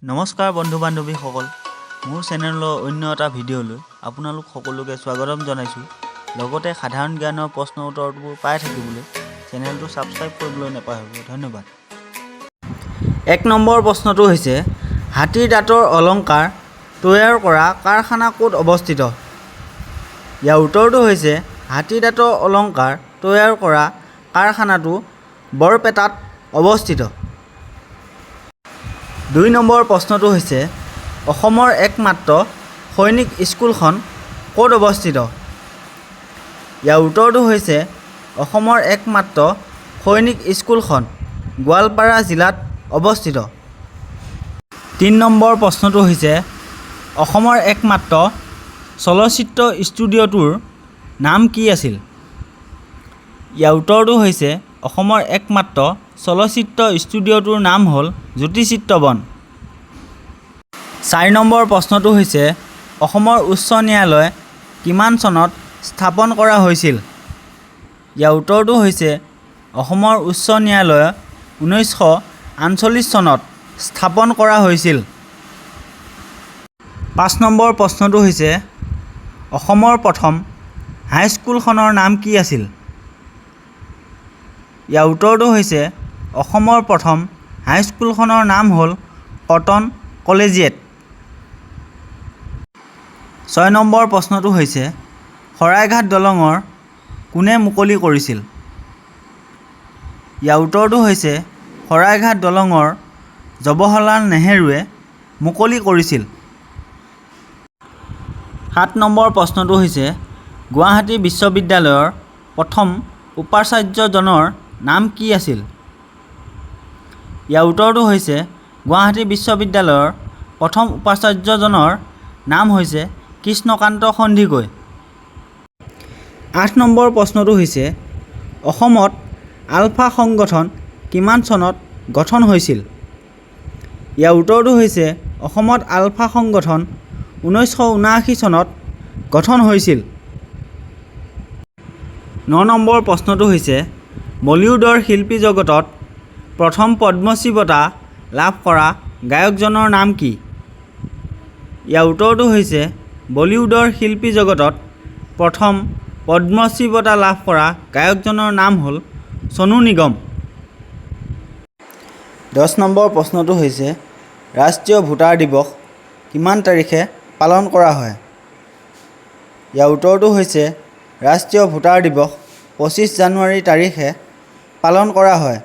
নমস্কাৰ বন্ধু বান্ধৱীসকল, মোৰ চেনেলৰ অন্য এটা ভিডিঅ'লৈ আপোনালোক সকলোকে স্বাগতম জনাইছোঁ। লগতে সাধাৰণ জ্ঞানৰ প্ৰশ্ন উত্তৰবোৰ পাই থাকিবলৈ চেনেলটো ছাবস্ক্ৰাইব কৰিবলৈ নাপাহৰিব। ধন্যবাদ। ১ নম্বৰ প্ৰশ্নটো হৈছে, হাতীৰ দাঁতৰ অলংকাৰ তৈয়াৰ কৰা কাৰখানা ক'ত অৱস্থিত? ইয়াৰ উত্তৰটো হৈছে হাতীৰ দাঁতৰ অলংকাৰ তৈয়াৰ কৰা কাৰখানাটো বৰপেটাত অৱস্থিত। ২ নম্বৰ প্ৰশ্নটো হৈছে, অসমৰ একমাত্ৰ সৈনিক স্কুলখন ক'ত অৱস্থিত? ইয়াৰ উত্তৰটো হৈছে অসমৰ একমাত্ৰ সৈনিক স্কুলখন গোৱালপাৰা জিলাত অৱস্থিত। ৩ নম্বৰ প্ৰশ্নটো হৈছে, অসমৰ একমাত্ৰ চলচ্চিত্ৰ ষ্টুডিঅ'টোৰ নাম কি আছিল? ইয়াৰ উত্তৰটো হৈছে অসমৰ একমাত্ৰ চলচ্চিত্ৰ ষ্টুডিঅ'টোৰ নাম হ'ল জ্যোতিচিত্ৰবন। ৪ নম্বৰ প্ৰশ্নটো হৈছে, অসমৰ উচ্চ ন্যায়ালয় কিমান চনত স্থাপন কৰা হৈছিল? ইয়াৰ উত্তৰটো হৈছে অসমৰ উচ্চ ন্যায়ালয় ১৯৪৮ চনত স্থাপন কৰা হৈছিল। ৫ নম্বৰ প্ৰশ্নটো হৈছে, অসমৰ প্ৰথম হাইস্কুলখনৰ নাম কি আছিল? ইয়াৰ উত্তৰটো হৈছে অসমৰ প্ৰথম হাইস্কুলখনৰ নাম হ'ল কটন কলেজিয়েট। ৬ নম্বৰ প্ৰশ্নটো হৈছে, শৰাইঘাট দলঙৰ কোনে মুকলি কৰিছিল? ইয়াৰ উত্তৰটো হৈছে শৰাইঘাট দলঙৰ জৱাহৰলাল নেহৰুৱে মুকলি কৰিছিল। ৭ নম্বৰ প্ৰশ্নটো হৈছে, গুৱাহাটী বিশ্ববিদ্যালয়ৰ প্ৰথম উপাচাৰ্যজনৰ নাম কি আছিল? ইয়াৰ উত্তৰটো হৈছে গুৱাহাটী বিশ্ববিদ্যালয়ৰ প্ৰথম উপাচাৰ্যজনৰ নাম হৈছে কৃষ্ণকান্ত সন্দিকৈ। ৮ নম্বৰ প্ৰশ্নটো হৈছে, অসমত আলফা সংগঠন কিমান চনত গঠন হৈছিল? ইয়াৰ উত্তৰটো হৈছে অসমত আলফা সংগঠন ১৯৭৯ চনত গঠন হৈছিল। ৯ নম্বৰ প্ৰশ্নটো হৈছে, বলিউডৰ শিল্পী জগতত প্ৰথম পদ্মশ্ৰী বঁটা লাভ কৰা গায়কজনৰ নাম কি? ইয়াৰ উত্তৰটো হৈছে বলিউডৰ শিল্পী জগতত প্ৰথম পদ্মশ্ৰী বঁটা লাভ কৰা গায়কজনৰ নাম হ'ল ছনু নিগম। ১০ নম্বৰ প্ৰশ্নটো হৈছে, ৰাষ্ট্ৰীয় ভোটাৰ দিৱস কিমান তাৰিখে পালন কৰা হয়? ইয়াৰ উত্তৰটো হৈছে ৰাষ্ট্ৰীয় ভোটাৰ দিৱস ২৫ জানুৱাৰী তাৰিখে পালন কৰা হয়।